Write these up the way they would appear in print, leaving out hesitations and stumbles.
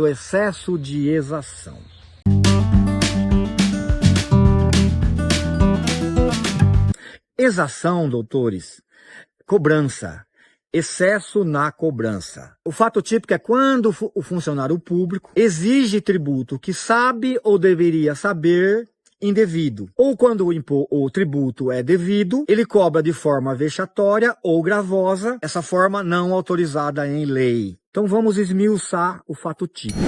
do excesso de exação. Exação, doutores, cobrança, excesso na cobrança. O fato típico é quando o funcionário público exige tributo que sabe ou deveria saber indevido. Ou quando o tributo é devido, ele cobra de forma vexatória ou gravosa, essa forma não autorizada em lei. Então vamos esmiuçar o fato típico.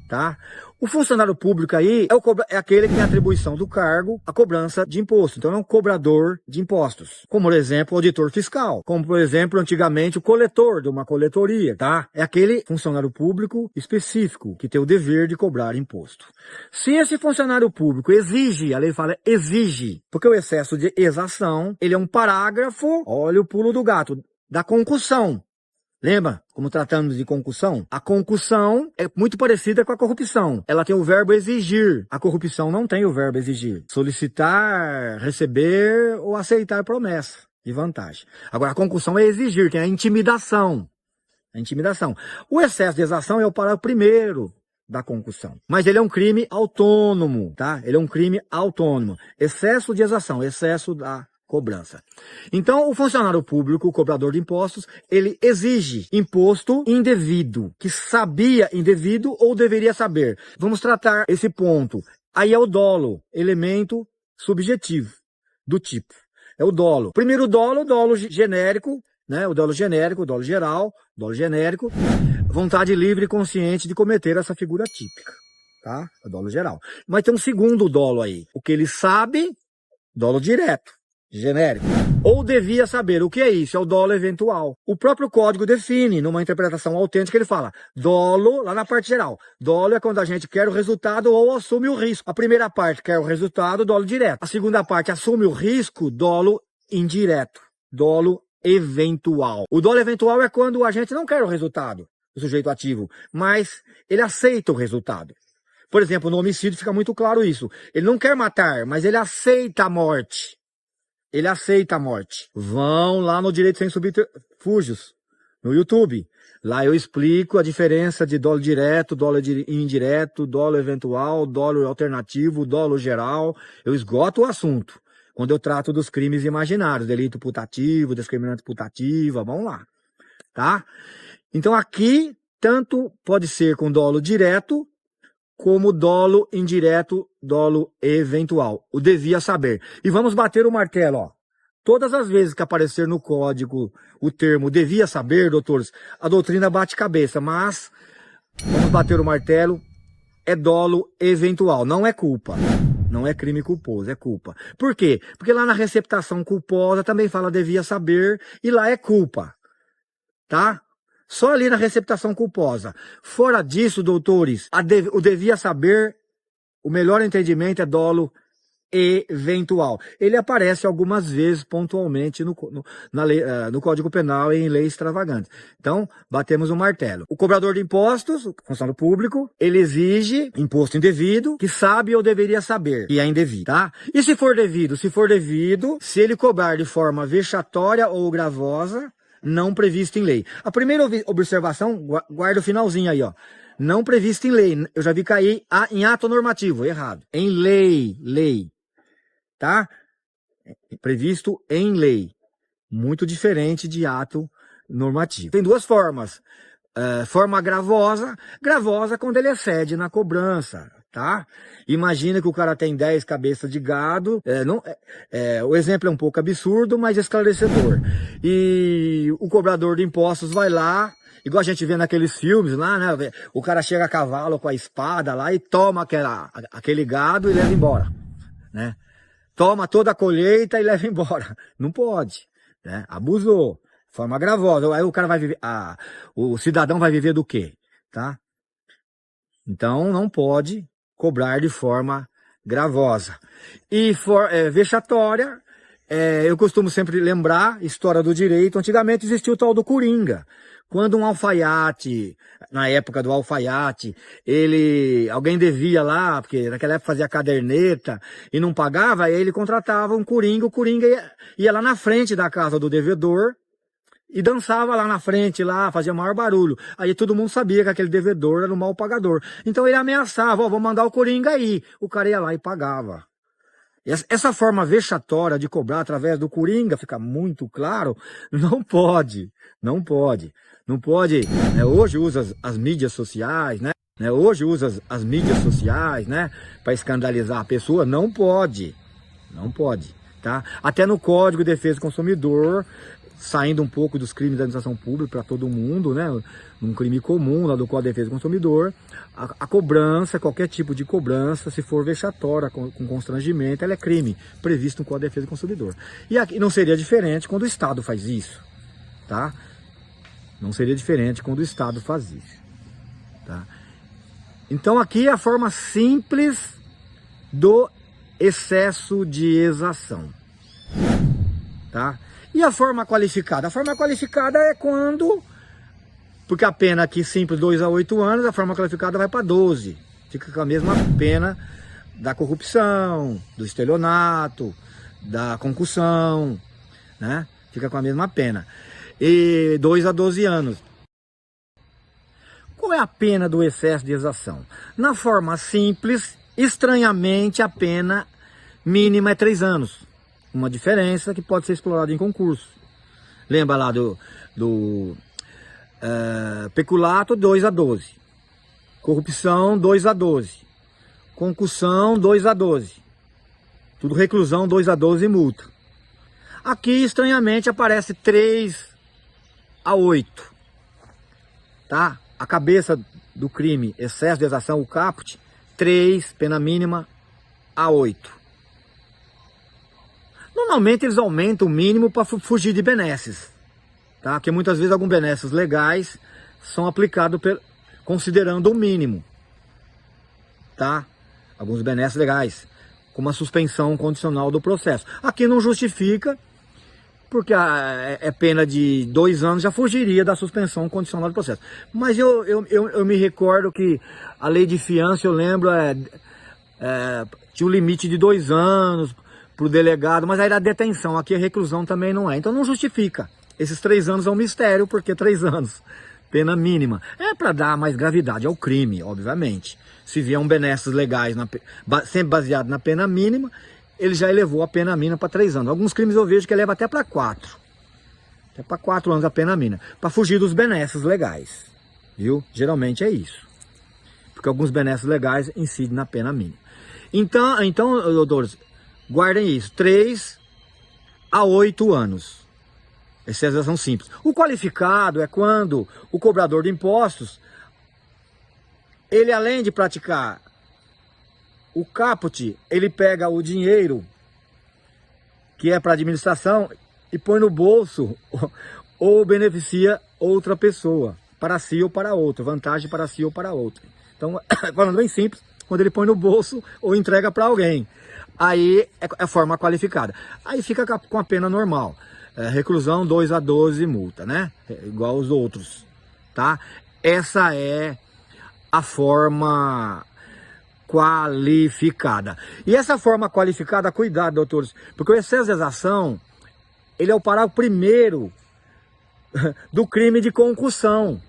Tá? O funcionário público aí é aquele que tem atribuição do cargo a cobrança de imposto. Então é um cobrador de impostos. Como, por exemplo, o auditor fiscal. Como, por exemplo, antigamente o coletor de uma coletoria. Tá? É aquele funcionário público específico que tem o dever de cobrar imposto. Se esse funcionário público exige, a lei fala exige, porque o excesso de exação, ele é um parágrafo, olha o pulo do gato, da concussão. Lembra como tratamos de concussão? A concussão é muito parecida com a corrupção. Ela tem o verbo exigir. A corrupção não tem o verbo exigir. Solicitar, receber ou aceitar promessa de vantagem. Agora, a concussão é exigir, que é a intimidação. A intimidação. O excesso de exação é o parágrafo primeiro da concussão. Mas ele é um crime autônomo, tá? Ele é um crime autônomo. Excesso de exação, excesso da cobrança. Então, o funcionário público, o cobrador de impostos, ele exige imposto indevido, que sabia indevido ou deveria saber. Vamos tratar esse ponto. Aí é o dolo, elemento subjetivo do tipo. É o dolo. Primeiro dolo genérico, né? O dolo genérico, o dolo geral, o dolo genérico. Vontade livre e consciente de cometer essa figura típica, tá? O dolo geral. Mas tem um segundo dolo aí. O que ele sabe, dolo direto. Genérico. Ou devia saber. O que é isso? É o dolo eventual. O próprio código define, numa interpretação autêntica, ele fala dolo, lá na parte geral. Dolo é quando a gente quer o resultado ou assume o risco. A primeira parte quer o resultado, dolo direto. A segunda parte assume o risco, dolo indireto. Dolo eventual. O dolo eventual é quando a gente não quer o resultado, o sujeito ativo, mas ele aceita o resultado. Por exemplo, no homicídio fica muito claro isso. Ele não quer matar, mas ele aceita a morte. Ele aceita a morte. Vão lá no Direito Sem Subterfúgios, no YouTube. Lá eu explico a diferença de dolo direto, dolo indireto, dolo eventual, dolo alternativo, dolo geral. Eu esgoto o assunto quando eu trato dos crimes imaginários, delito putativo, discriminante putativa, vamos lá, tá? Então aqui, tanto pode ser com dolo direto, como dolo indireto, dolo eventual. O devia saber. E vamos bater o martelo, ó. Todas as vezes que aparecer no código o termo devia saber, doutores, a doutrina bate cabeça, mas vamos bater o martelo, é dolo eventual, não é culpa. Não é crime culposo, é culpa. Por quê? Porque lá na receptação culposa também fala devia saber e lá é culpa. Tá? Só ali na receptação culposa. Fora disso, doutores, o devia saber, o melhor entendimento é dolo eventual. Ele aparece algumas vezes pontualmente no Código Penal e em leis extravagantes. Então, batemos o martelo. O cobrador de impostos, o funcionário público, ele exige imposto indevido, que sabe ou deveria saber, que é indevido, tá? E se for devido? Se ele cobrar de forma vexatória ou gravosa, não previsto em lei. A primeira observação, guarda o finalzinho aí, ó. Não previsto em lei. Eu já vi cair em ato normativo, errado. Em lei. Tá? Previsto em lei. Muito diferente de ato normativo. Tem duas formas. Forma gravosa. Gravosa quando ele excede na cobrança. Tá? Imagina que o cara tem 10 cabeças de gado. O exemplo é um pouco absurdo, mas esclarecedor. E o cobrador de impostos vai lá, igual a gente vê naqueles filmes lá, né? O cara chega a cavalo com a espada lá e toma aquele gado e leva embora, né? Toma toda a colheita e leva embora. Não pode, né? Abusou. Forma gravosa. Aí o cara vai viver, o cidadão vai viver do quê? Tá? Então não pode cobrar de forma gravosa. E vexatória, eu costumo sempre lembrar, história do direito, antigamente existia o tal do coringa. Quando um alfaiate, na época do alfaiate, alguém devia lá, porque naquela época fazia caderneta e não pagava, aí ele contratava um coringa, o coringa ia lá na frente da casa do devedor e dançava lá na frente, lá, fazia maior barulho. Aí todo mundo sabia que aquele devedor era um mal pagador. Então ele ameaçava, ó, vou mandar o Coringa aí. O cara ia lá e pagava. Essa forma vexatória de cobrar através do Coringa, fica muito claro, não pode, não pode. Não pode, né? Hoje usa as mídias sociais, né? Hoje usa as mídias sociais, né? Para escandalizar a pessoa, não pode. Não pode, tá? Até no Código de Defesa do Consumidor, saindo um pouco dos crimes da administração pública para todo mundo, né? Um crime comum lá do Código de Defesa do Consumidor, a cobrança, qualquer tipo de cobrança, se for vexatória, com constrangimento, ela é crime, previsto no Código de Defesa do Consumidor. E aqui não seria diferente quando o Estado faz isso, tá? Não seria diferente quando o Estado faz isso, tá? Então aqui é a forma simples do excesso de exação, tá? E a forma qualificada? A forma qualificada é quando, porque a pena aqui simples 2 a 8 anos, a forma qualificada vai para 12. Fica com a mesma pena da corrupção, do estelionato, da concussão, né? Fica com a mesma pena. E 2 a 12 anos. Qual é a pena do excesso de exação? Na forma simples, estranhamente, a pena mínima é 3 anos. Uma diferença que pode ser explorada em concurso. Lembra lá do peculato, 2 a 12. Corrupção, 2 a 12. Concussão, 2 a 12. Tudo reclusão, 2 a 12 e multa. Aqui, estranhamente, aparece 3 a 8. Tá? A cabeça do crime, excesso de exação, o caput, 3, pena mínima, a 8. Normalmente eles aumentam o mínimo para fugir de benesses, tá? Porque muitas vezes alguns benesses legais são aplicados considerando o mínimo, tá? Alguns benesses legais, como a suspensão condicional do processo. Aqui não justifica, porque é pena de 2 anos, já fugiria da suspensão condicional do processo. Mas eu me recordo que a lei de fiança, eu lembro, tinha um limite de 2 anos para o delegado, mas aí era detenção, aqui a reclusão também não é. Então não justifica. Esses 3 anos é um mistério, porque 3 anos, pena mínima. É para dar mais gravidade ao crime, obviamente. Se vier um benesses legais, sempre baseado na pena mínima, ele já elevou a pena mínima para 3 anos. Alguns crimes eu vejo que eleva até para 4. Até para 4 anos a pena mínima. Para fugir dos benesses legais. Viu? Geralmente é isso. Porque alguns benesses legais incidem na pena mínima. Então, doutores, guardem isso. 3 a 8 anos. Essa é a exação simples. O qualificado é quando o cobrador de impostos, ele além de praticar o caput, ele pega o dinheiro que é para administração e põe no bolso ou beneficia outra pessoa, para si ou para outra, vantagem para si ou para outra. Então, falando bem simples, quando ele põe no bolso ou entrega para alguém, aí é forma qualificada. Aí fica com a pena normal, reclusão 2 a 12 multa, né? Igual os outros, tá? Essa é a forma qualificada. E essa forma qualificada, cuidado, doutores, porque o excesso de exação, ele é o parágrafo primeiro do crime de concussão.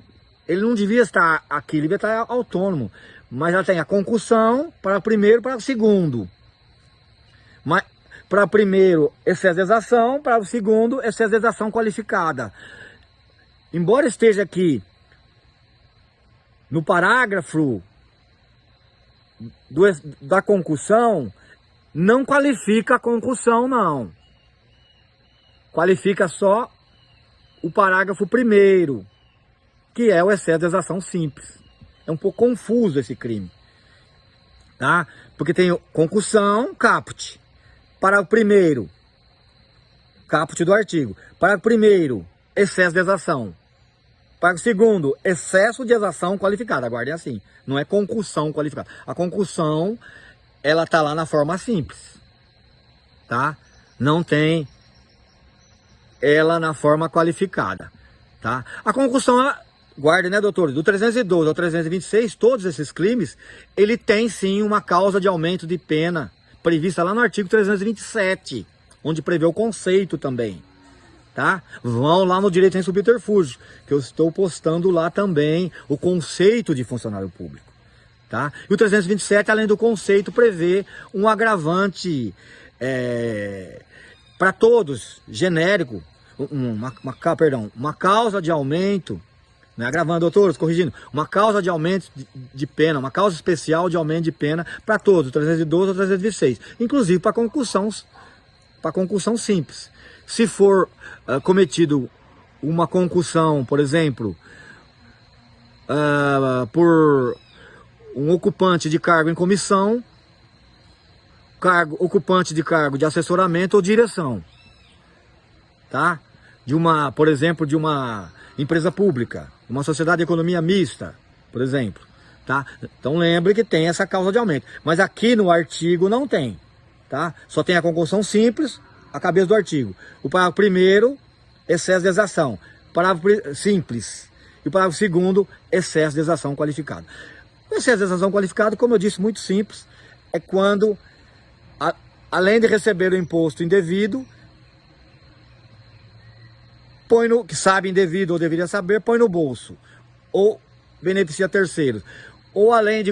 Ele não devia estar aqui, ele devia estar autônomo. Mas já tem a concussão para o primeiro, para o segundo. Mas para o primeiro, excesso de exação, para o segundo, excesso de exação qualificada. Embora esteja aqui no parágrafo da concussão, não qualifica a concussão, não. Qualifica só o parágrafo primeiro, que é o excesso de exação simples. É um pouco confuso esse crime, tá? Porque tem concussão, caput. Para o primeiro, caput do artigo. Para o primeiro, excesso de exação. Para o segundo, excesso de exação qualificada. Aguardem assim. Não é concussão qualificada. A concussão, ela tá lá na forma simples. Tá? Não tem ela na forma qualificada. Tá? A concussão, guardem, né, doutor? Do 312 ao 326, todos esses crimes, ele tem sim uma causa de aumento de pena prevista lá no artigo 327, onde prevê o conceito também. tá? Vão lá no Direito Sem Subterfúgio, que eu estou postando lá também o conceito de funcionário público, tá? E o 327, além do conceito, prevê um agravante para todos, genérico, uma causa de aumento, né, agravando, doutores, corrigindo, uma causa de aumento de pena, uma causa especial de aumento de pena para todos, o 312 ou 326, inclusive para concussão simples. Se for cometido uma concussão, por exemplo, por um ocupante de cargo em comissão, ocupante de cargo de assessoramento ou direção, tá? Por exemplo, de uma empresa pública, uma sociedade de economia mista, por exemplo, tá? Então lembre que tem essa causa de aumento, mas aqui no artigo não tem, tá? Só tem a concussão simples, a cabeça do artigo. O parágrafo primeiro, excesso de exação. Parágrafo simples. E o parágrafo segundo, excesso de exação qualificado. O excesso de exação qualificado, como eu disse, muito simples, é quando, além de receber o imposto indevido, que sabe indevido ou deveria saber, põe no bolso, ou beneficia terceiros, ou além de